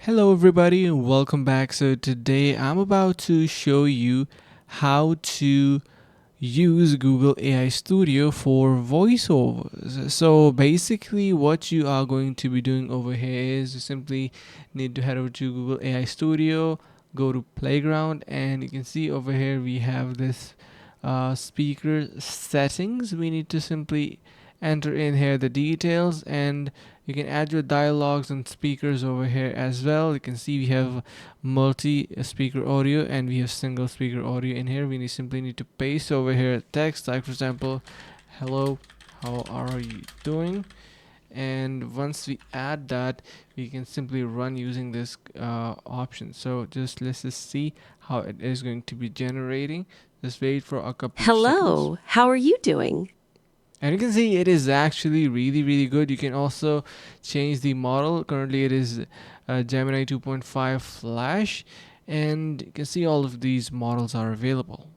Hello everybody and welcome back. So today I'm about to show you how to use Google AI Studio for voiceovers. So basically what you are going to be doing over here is you simply need to head over to Google AI Studio, go to Playground, and you can see over here we have this speaker settings. We need to simply enter in here the details, and you can add your dialogues and speakers over here as well. You can see we have multi speaker audio and we have single speaker audio in here. We simply need to paste over here text, like for example, hello, how are you doing? And once we add that, we can simply run using this option. So let's just see how it is going to be generating. Just wait for a couple of seconds. Hello, how are you doing? And you can see it is actually really good. You can also change the model. Currently it is Gemini 2.5 Flash, and you can see all of these models are available.